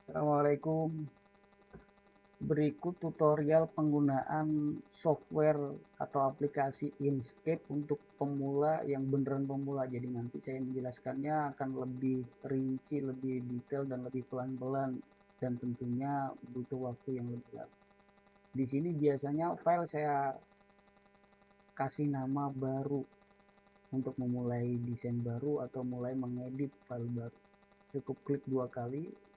Assalamualaikum. Berikut tutorial penggunaan software atau aplikasi Inkscape untuk pemula yang beneran pemula. Jadi nanti saya menjelaskannya akan lebih rinci, lebih detail dan lebih pelan-pelan dan tentunya butuh waktu yang lebih lama. Di sini biasanya file saya kasih nama baru untuk memulai desain baru atau mulai mengedit file baru. Cukup klik 2 kali.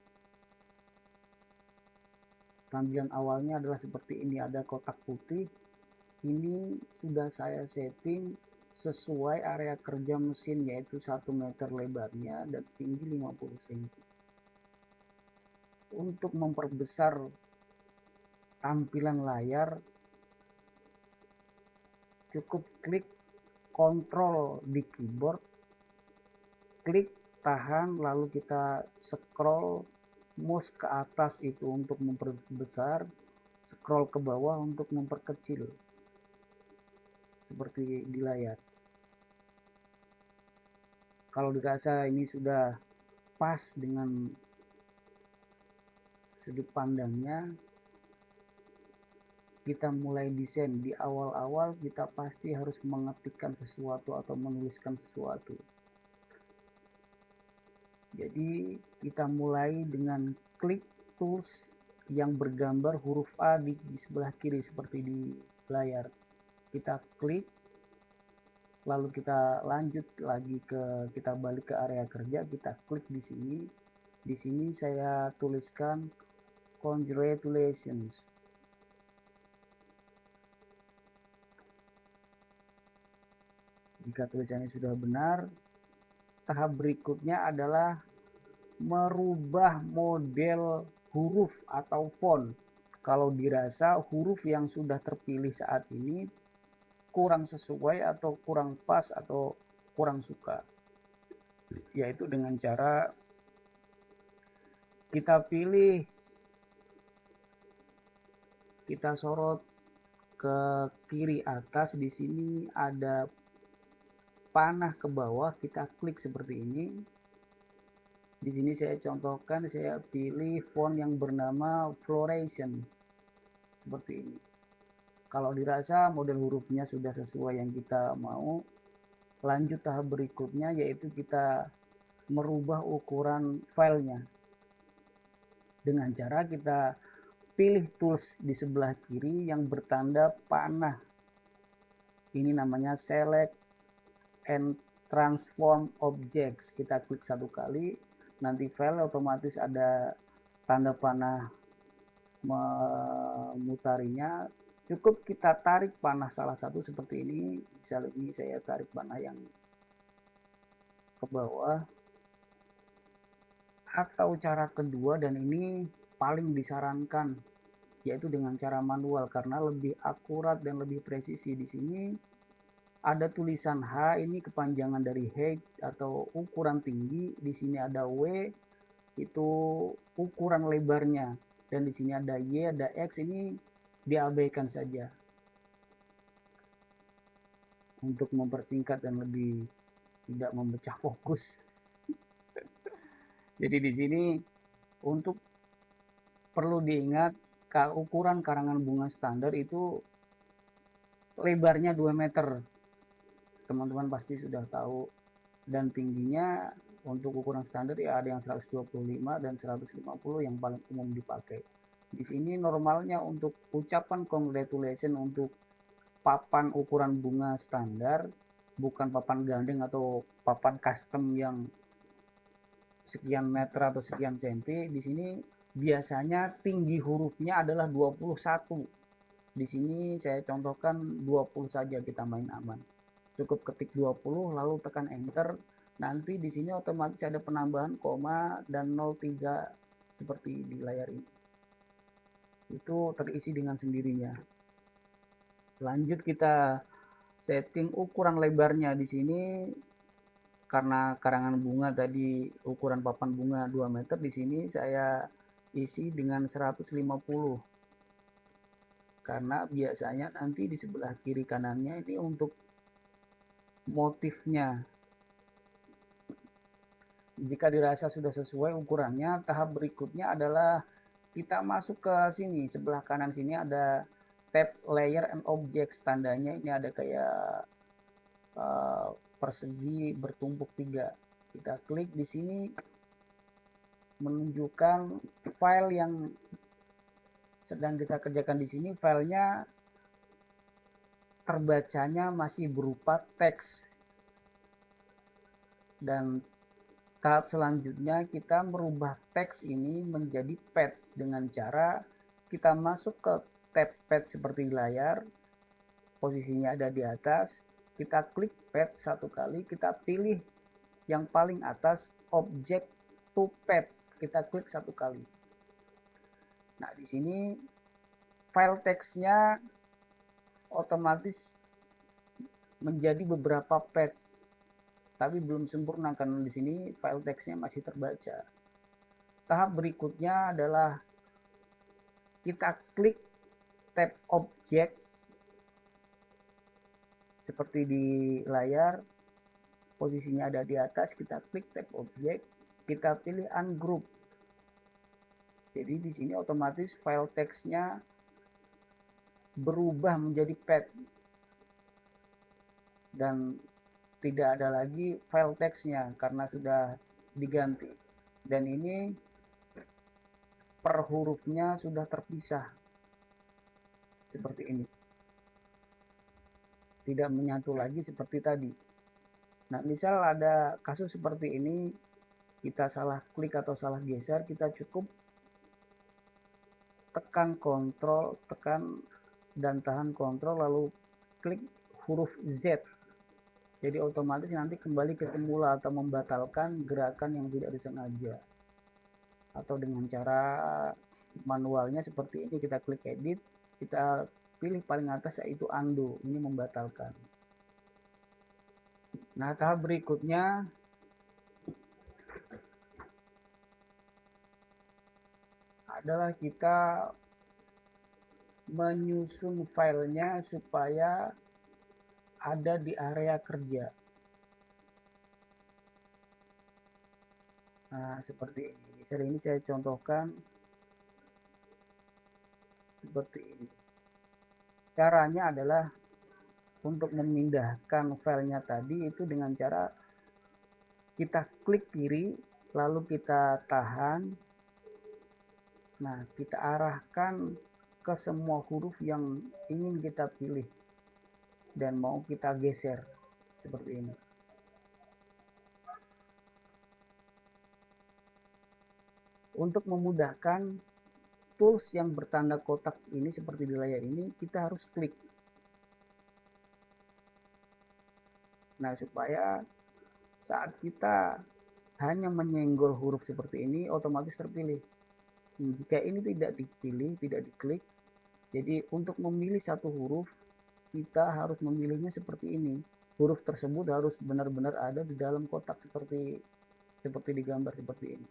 Tampilan awalnya adalah seperti ini, ada kotak putih. Ini sudah saya setting sesuai area kerja mesin, yaitu 1 meter lebarnya dan tinggi 50 cm. Untuk memperbesar tampilan layar, cukup klik Ctrl di keyboard, klik tahan, lalu kita scroll mouse ke atas itu untuk memperbesar, scroll ke bawah untuk memperkecil seperti di layar. Kalau dirasa ini sudah pas dengan sudut pandangnya, kita mulai desain. Di awal-awal kita pasti harus mengetikkan sesuatu atau menuliskan sesuatu. Jadi kita mulai dengan klik tools yang bergambar huruf A di sebelah kiri seperti di layar. Kita klik, lalu kita lanjut lagi kita balik ke area kerja, kita klik di sini. Di sini saya tuliskan congratulations. Jika tulisannya sudah benar, tahap berikutnya adalah merubah model huruf atau font. Kalau dirasa huruf yang sudah terpilih saat ini kurang sesuai atau kurang pas atau kurang suka, yaitu dengan cara kita pilih, kita sorot ke kiri atas. Di sini ada panah ke bawah, kita klik seperti ini. Di sini saya contohkan, saya pilih font yang bernama Floration seperti ini. Kalau dirasa model hurufnya sudah sesuai yang kita mau, lanjut tahap berikutnya yaitu kita merubah ukuran filenya dengan cara kita pilih tools di sebelah kiri yang bertanda panah. Ini namanya select and transform objects. Kita klik 1 kali, nanti file otomatis ada tanda panah memutarinya. Cukup kita tarik panah salah satu seperti ini. Misalnya ini saya tarik panah yang ke bawah. Atau cara kedua, dan ini paling disarankan, yaitu dengan cara manual karena lebih akurat dan lebih presisi. Di sini ada tulisan H, ini kepanjangan dari height atau ukuran tinggi. Di sini ada W, itu ukuran lebarnya. Dan di sini ada Y, ada X, ini diabaikan saja untuk mempersingkat dan lebih tidak memecah fokus. Jadi di sini untuk perlu diingat, ukuran karangan bunga standar itu lebarnya 2 meter. Teman-teman pasti sudah tahu. Dan tingginya untuk ukuran standar ya ada yang 125 dan 150 yang paling umum dipakai. Di sini normalnya untuk ucapan congratulation untuk papan ukuran bunga standar, bukan papan gandeng atau papan custom yang sekian meter atau sekian senti. Di sini biasanya tinggi hurufnya adalah 21. Di sini saya contohkan 20 saja, kita main aman. Cukup ketik 20 lalu tekan enter. Nanti di sini otomatis ada penambahan koma dan 03 seperti di layar ini. Itu terisi dengan sendirinya. Lanjut kita setting ukuran lebarnya. Di sini karena karangan bunga tadi ukuran papan bunga 2 meter, di sini saya isi dengan 150. Karena biasanya nanti di sebelah kiri kanannya ini untuk motifnya. Jika dirasa sudah sesuai ukurannya, tahap berikutnya adalah kita masuk ke sini, sebelah kanan sini ada tab layer and objects, tandanya ini ada kayak persegi bertumpuk 3. Kita klik di sini menunjukkan file yang sedang kita kerjakan di sini, filenya terbacanya masih berupa teks. Dan tahap selanjutnya kita merubah teks ini menjadi pad dengan cara kita masuk ke tab pad seperti di layar, posisinya ada di atas, kita klik pad satu kali, kita pilih yang paling atas object to pad, kita klik satu kali. Nah, di sini file teksnya otomatis menjadi beberapa pad, tapi belum sempurna karena di sini file teksnya masih terbaca. Tahap berikutnya adalah kita klik tab object seperti di layar, posisinya ada di atas, kita klik tab object, kita pilih ungroup. Jadi di sini otomatis file teksnya berubah menjadi pad dan tidak ada lagi file teksnya karena sudah diganti. Dan ini per hurufnya sudah terpisah seperti ini, tidak menyatu lagi seperti tadi. Nah, misal ada kasus seperti ini, kita salah klik atau salah geser, kita cukup tekan kontrol, tekan dan tahan kontrol lalu klik huruf Z. Jadi otomatis nanti kembali ke semula atau membatalkan gerakan yang tidak disengaja. Atau dengan cara manualnya seperti ini, kita klik edit, kita pilih paling atas yaitu undo, ini membatalkan. Nah, tahap berikutnya adalah kita menyusun filenya supaya ada di area kerja. Nah, seperti ini. Misalnya ini saya contohkan seperti ini. Caranya adalah untuk memindahkan filenya tadi itu dengan cara kita klik kiri, lalu kita tahan. Nah, kita arahkan ke semua huruf yang ingin kita pilih dan mau kita geser seperti ini. Untuk memudahkan tools yang bertanda kotak ini seperti di layar ini, kita harus klik. Nah, supaya saat kita hanya menyenggol huruf seperti ini, otomatis terpilih. Jika ini tidak dipilih, tidak diklik, jadi untuk memilih satu huruf, kita harus memilihnya seperti ini. Huruf tersebut harus benar-benar ada di dalam kotak seperti di gambar seperti ini.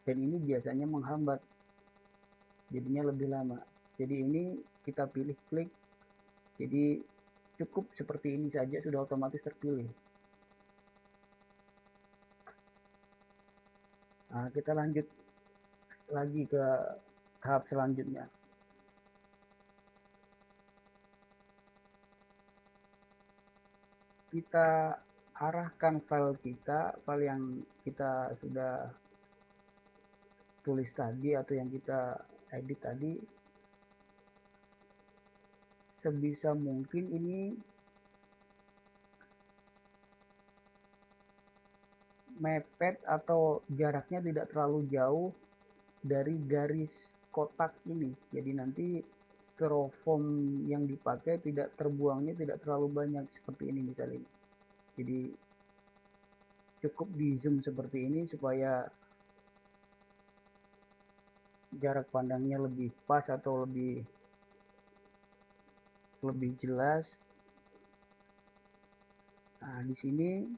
Dan ini biasanya menghambat, jadinya lebih lama. Jadi ini kita pilih klik, jadi cukup seperti ini saja sudah otomatis terpilih. Nah, kita lanjut lagi ke tahap selanjutnya. Kita arahkan file yang kita sudah tulis tadi atau yang kita edit tadi, sebisa mungkin ini mepet atau jaraknya tidak terlalu jauh dari garis kotak ini. Jadi nanti styrofoam yang dipakai tidak terbuangnya tidak terlalu banyak seperti ini misalnya. Jadi cukup di zoom seperti ini supaya jarak pandangnya lebih pas atau lebih jelas. Nah, di sini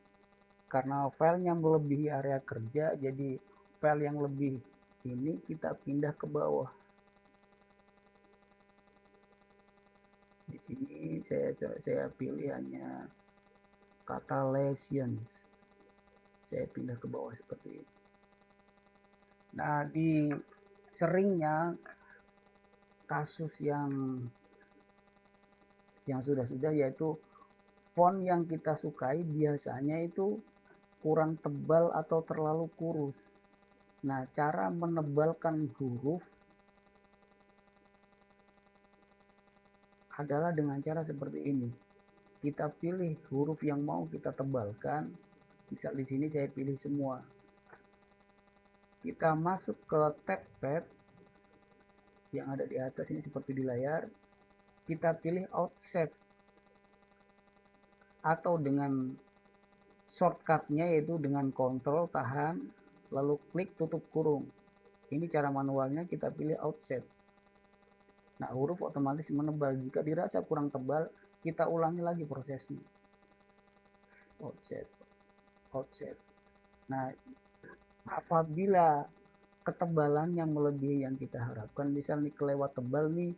karena filenya melebihi area kerja, jadi file yang lebih ini kita pindah ke bawah. Di sini saya pilih hanya kata lesions Saya pindah ke bawah seperti ini. Nah, di seringnya kasus yang sudah-sudah, yaitu font yang kita sukai biasanya itu kurang tebal atau terlalu kurus. Nah, cara menebalkan huruf adalah dengan cara seperti ini. Kita pilih huruf yang mau kita tebalkan. Misal di sini saya pilih semua. Kita masuk ke tab pad yang ada di atas ini seperti di layar. Kita pilih offset atau dengan shortcutnya yaitu dengan kontrol tahan lalu klik tutup kurung. Ini cara manualnya, kita pilih offset. Nah, huruf otomatis menebal. Jika dirasa kurang tebal, kita ulangi lagi prosesnya. Offset, offset. Nah, apabila ketebalan yang melebihi yang kita harapkan, misalnya kelewat tebal nih,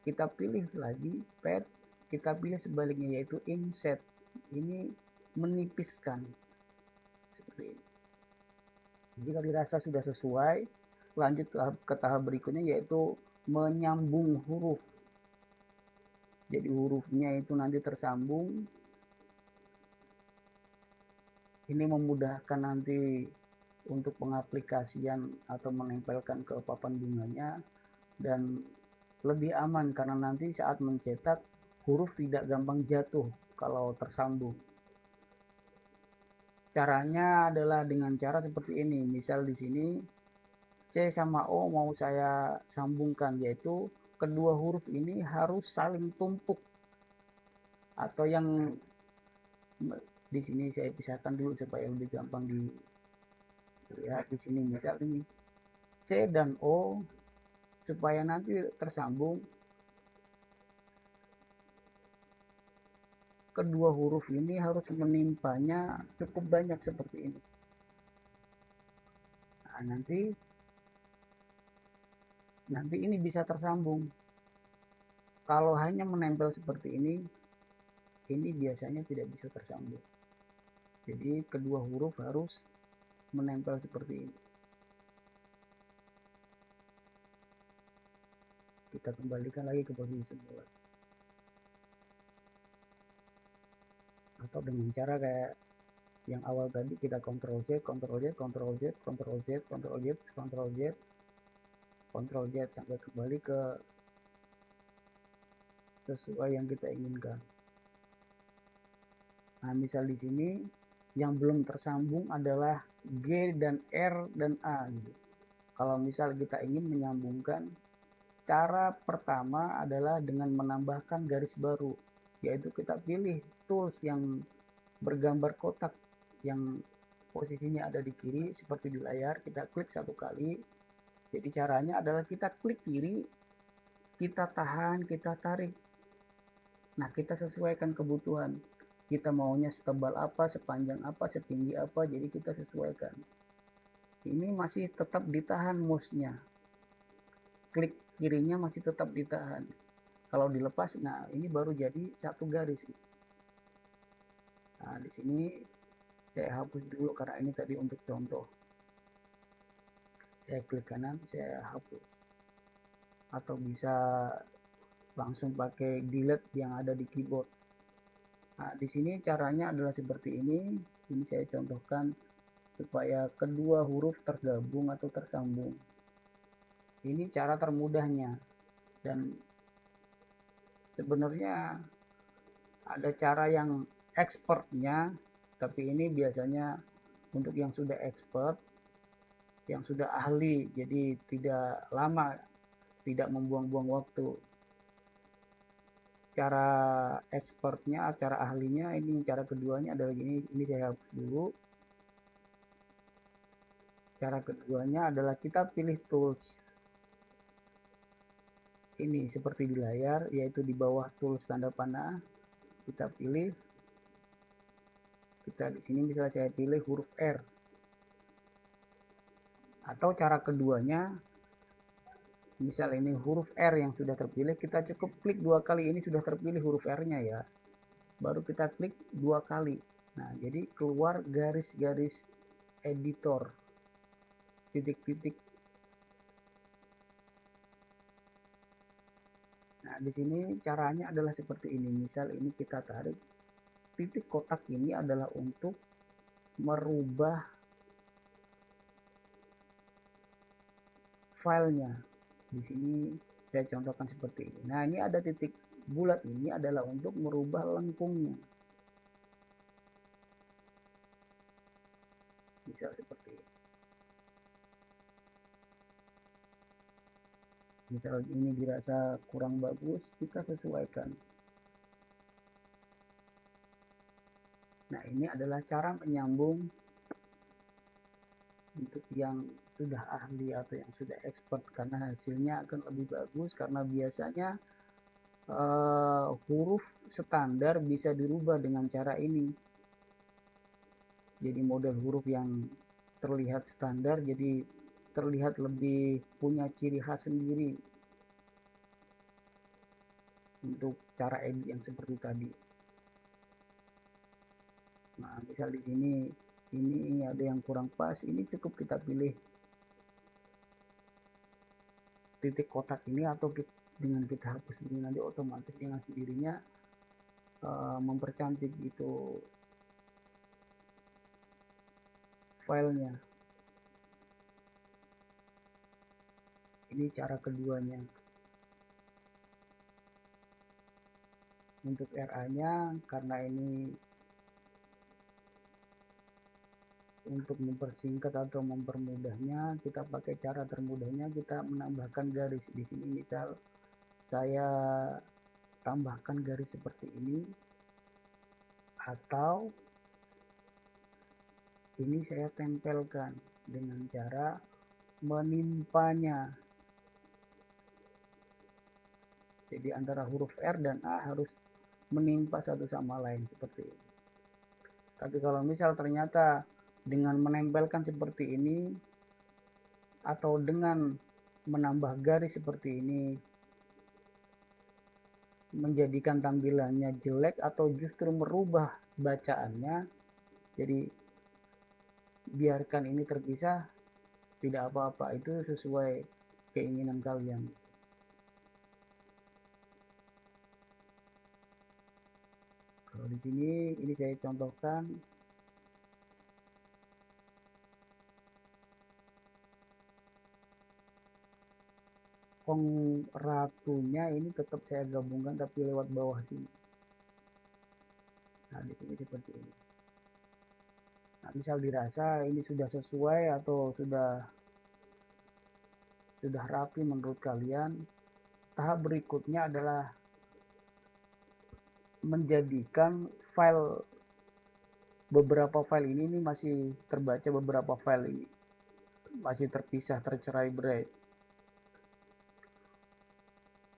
kita pilih lagi pad, kita pilih sebaliknya yaitu inset. Ini menipiskan seperti ini. Jika dirasa sudah sesuai, lanjut ke tahap berikutnya yaitu menyambung huruf. Jadi hurufnya itu nanti tersambung. Ini memudahkan nanti untuk pengaplikasian atau menempelkan ke papan bunganya, dan lebih aman karena nanti saat mencetak huruf tidak gampang jatuh kalau tersambung. Caranya adalah dengan cara seperti ini. Misal di sini C sama O mau saya sambungkan, yaitu kedua huruf ini harus saling tumpuk, atau yang di sini saya pisahkan dulu supaya lebih gampang dilihat. Di sini misal ini C dan O, supaya nanti tersambung kedua huruf ini harus menimpanya cukup banyak seperti ini. Nah, nanti ini bisa tersambung. Kalau hanya menempel seperti ini biasanya tidak bisa tersambung. Jadi kedua huruf harus menempel seperti ini. Kita kembalikan lagi ke posisi semula. Atau dengan cara kayak yang awal tadi, kita Ctrl Z, Ctrl Z, Ctrl Z, Ctrl Z, Ctrl Z, Ctrl Z, Ctrl Z sampai kembali ke sesuai yang kita inginkan. Nah, misal di sini yang belum tersambung adalah G dan R dan A gitu. Kalau misal kita ingin menyambungkan, cara pertama adalah dengan menambahkan garis baru, yaitu kita pilih tools yang bergambar kotak yang posisinya ada di kiri seperti di layar, kita klik satu kali. Jadi caranya adalah kita klik kiri, kita tahan, kita tarik. Nah, kita sesuaikan kebutuhan. Kita maunya setebal apa, sepanjang apa, setinggi apa, jadi kita sesuaikan. Ini masih tetap ditahan mouse-nya. Klik kirinya masih tetap ditahan. Kalau dilepas, nah ini baru jadi satu garis. Nah, di sini saya hapus dulu karena ini tadi untuk contoh. Saya klik kanan, saya hapus. Atau bisa langsung pakai delete yang ada di keyboard. Nah, di sini caranya adalah seperti ini. Ini saya contohkan supaya kedua huruf tergabung atau tersambung. Ini cara termudahnya. Dan sebenarnya ada cara yang expertnya, tapi ini biasanya untuk yang sudah expert, yang sudah ahli, jadi tidak lama, tidak membuang-buang waktu. Cara expertnya, cara ahlinya, ini cara keduanya adalah gini. Ini saya hapus dulu. Cara keduanya adalah kita pilih tools. Ini seperti di layar, yaitu di bawah tools tanda panah. Kita pilih. Kita di sini misalnya saya pilih huruf R. Atau cara keduanya, misal ini huruf R yang sudah terpilih, kita cukup klik 2 kali, ini sudah terpilih huruf R-nya ya. Baru kita klik 2 kali. Nah, jadi keluar garis-garis editor titik-titik. Nah, di sini caranya adalah seperti ini. Misal ini kita tarik titik kotak ini adalah untuk merubah filenya. Di sini saya contohkan seperti ini. Nah, ini ada titik bulat, ini adalah untuk merubah lengkungnya. Misal seperti ini. Misal ini dirasa kurang bagus, kita sesuaikan. Nah, ini adalah cara menyambung untuk yang sudah ahli atau yang sudah expert, karena hasilnya akan lebih bagus, karena biasanya huruf standar bisa dirubah dengan cara ini. Jadi model huruf yang terlihat standar jadi terlihat lebih punya ciri khas sendiri untuk cara edit yang seperti tadi. Nah, misal di sini ini ada yang kurang pas, ini cukup kita pilih titik kotak ini, atau dengan kita hapus ini nanti otomatis dengan sendirinya mempercantik itu filenya. Ini cara keduanya. Untuk RA-nya, karena ini untuk mempersingkat atau mempermudahnya, kita pakai cara termudahnya, kita menambahkan garis di sini. Misal saya tambahkan garis seperti ini, atau ini saya tempelkan dengan cara menimpanya. Jadi antara huruf R dan A harus menimpa satu sama lain seperti ini. Tapi kalau misal ternyata dengan menempelkan seperti ini atau dengan menambah garis seperti ini menjadikan tampilannya jelek atau justru merubah bacaannya, jadi biarkan ini terpisah, tidak apa-apa, itu sesuai keinginan kalian. Kalau di sini ini saya contohkan kong ratunya ini tetap saya gabungkan tapi lewat bawah sini. Nah, di sini seperti ini. Nah, misal dirasa ini sudah sesuai atau sudah rapi menurut kalian, tahap berikutnya adalah menjadikan file beberapa file ini masih terbaca, beberapa file ini masih terpisah, tercerai-berai.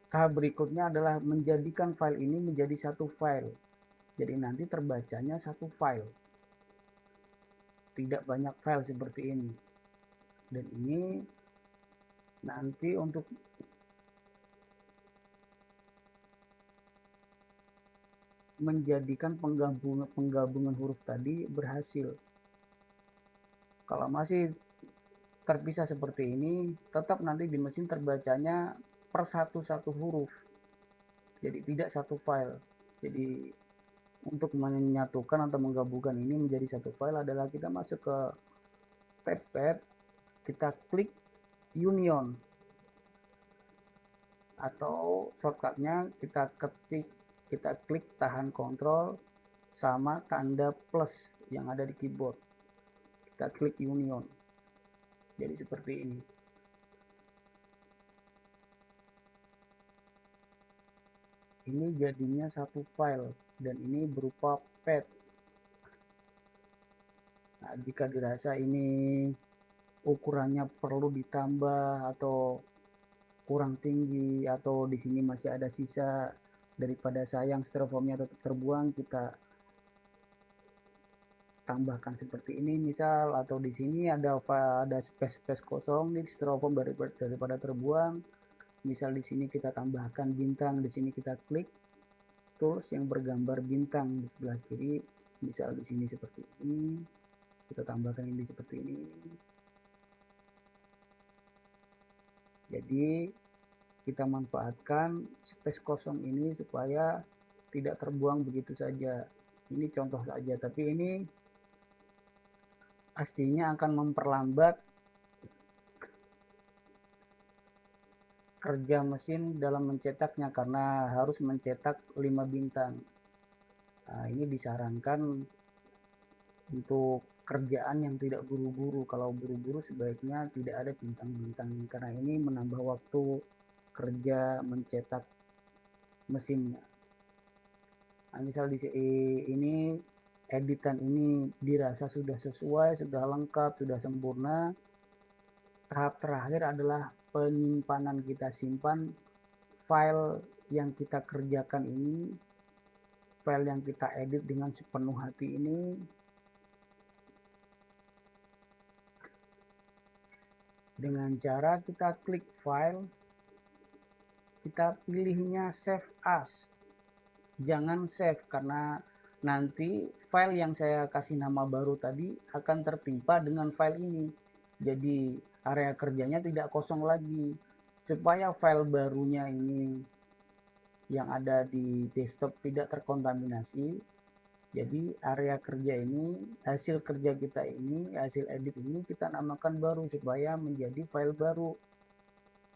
Tahap berikutnya adalah menjadikan file ini menjadi satu file. Jadi nanti terbacanya satu file. Tidak banyak file seperti ini. Dan ini nanti untuk menjadikan penggabungan huruf tadi berhasil. Kalau masih terpisah seperti ini, tetap nanti di mesin terbacanya per satu huruf. Jadi tidak satu file. Jadi untuk menyatukan atau menggabungkan ini menjadi satu file adalah kita masuk ke pad, kita klik union, atau shortcutnya kita klik tahan kontrol sama tanda plus yang ada di keyboard, kita klik union. Jadi seperti ini. Ini jadinya satu file dan ini berupa pad. Nah, jika dirasa ini ukurannya perlu ditambah atau kurang tinggi, atau di sini masih ada sisa daripada sayang styrofoamnya tetap terbuang, kita tambahkan seperti ini misal, atau di sini ada space kosong di styrofoam daripada terbuang, misal di sini kita tambahkan bintang, di sini kita klik tools yang bergambar bintang di sebelah kiri, misal di sini seperti ini. Kita tambahkan ini seperti ini. Jadi kita manfaatkan space kosong ini supaya tidak terbuang begitu saja. Ini contoh saja, tapi ini pastinya akan memperlambat kerja mesin dalam mencetaknya karena harus mencetak 5 bintang. Nah, ini disarankan untuk kerjaan yang tidak buru-buru. Kalau buru-buru sebaiknya tidak ada bintang-bintang karena ini menambah waktu kerja mencetak mesinnya. Nah, misal di ini editan ini dirasa sudah sesuai, sudah lengkap, sudah sempurna. Tahap terakhir adalah penyimpanan. Kita simpan file yang kita kerjakan ini, file yang kita edit dengan sepenuh hati ini dengan cara kita klik file, kita pilihnya save as. Jangan save karena nanti file yang saya kasih nama baru tadi akan tertimpa dengan file ini. Jadi area kerjanya tidak kosong lagi. Supaya file barunya ini yang ada di desktop tidak terkontaminasi, jadi area kerja ini, hasil kerja kita ini, hasil edit ini kita namakan baru supaya menjadi file baru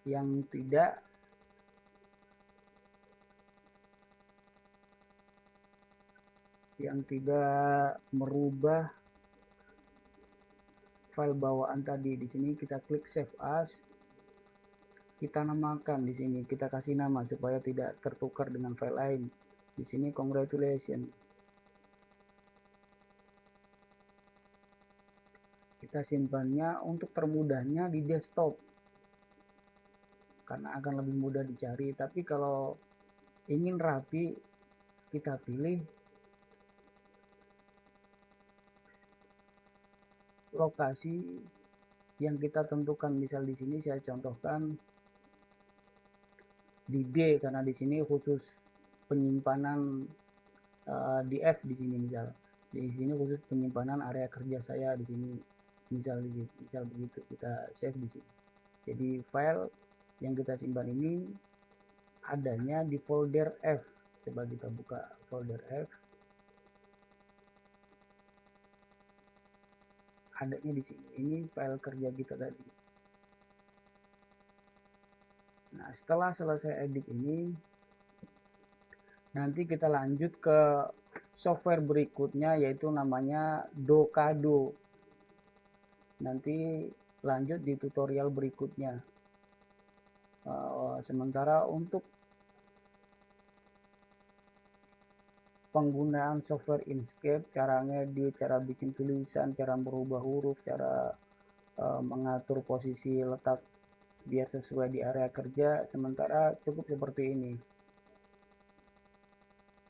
yang tidak merubah file bawaan tadi. Di sini kita klik save as, kita namakan di sini, kita kasih nama supaya tidak tertukar dengan file lain. Di sini congratulations. Kita simpannya untuk termudahnya di desktop karena akan lebih mudah dicari. Tapi kalau ingin rapi, kita pilih lokasi yang kita tentukan. Misal di sini saya contohkan di D karena di sini khusus penyimpanan di F di sini misal. Di sini khusus penyimpanan area kerja saya di sini. Misal begitu kita save di sini. Jadi file yang kita simpan ini adanya di folder F. Coba kita buka folder F. Adanya di sini. Ini file kerja kita tadi. Nah, setelah selesai edit ini, nanti kita lanjut ke software berikutnya yaitu namanya Dokado. Nanti lanjut di tutorial berikutnya. Sementara untuk penggunaan software Inkscape, cara ngedit, cara bikin tulisan, cara merubah huruf, cara mengatur posisi letak biar sesuai di area kerja, sementara cukup seperti ini.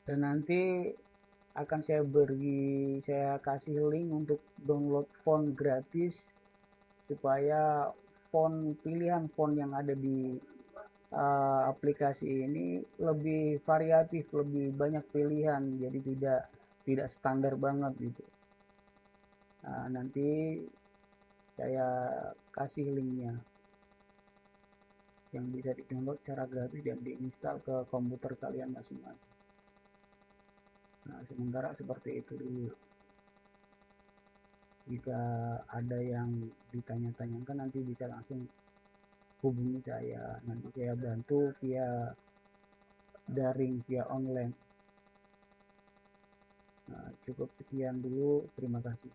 Dan nanti akan saya kasih link untuk download font gratis supaya pilihan font yang ada di aplikasi ini lebih variatif, lebih banyak pilihan, jadi tidak standar banget gitu. Nah, nanti saya kasih linknya yang bisa di-download secara gratis dan diinstal ke komputer kalian masing-masing. Nah, sementara seperti itu dulu. Jika ada yang ditanya-tanyakan nanti bisa langsung hubungi saya. Nanti saya bantu via daring, via online. Nah, cukup sekian dulu. Terima kasih.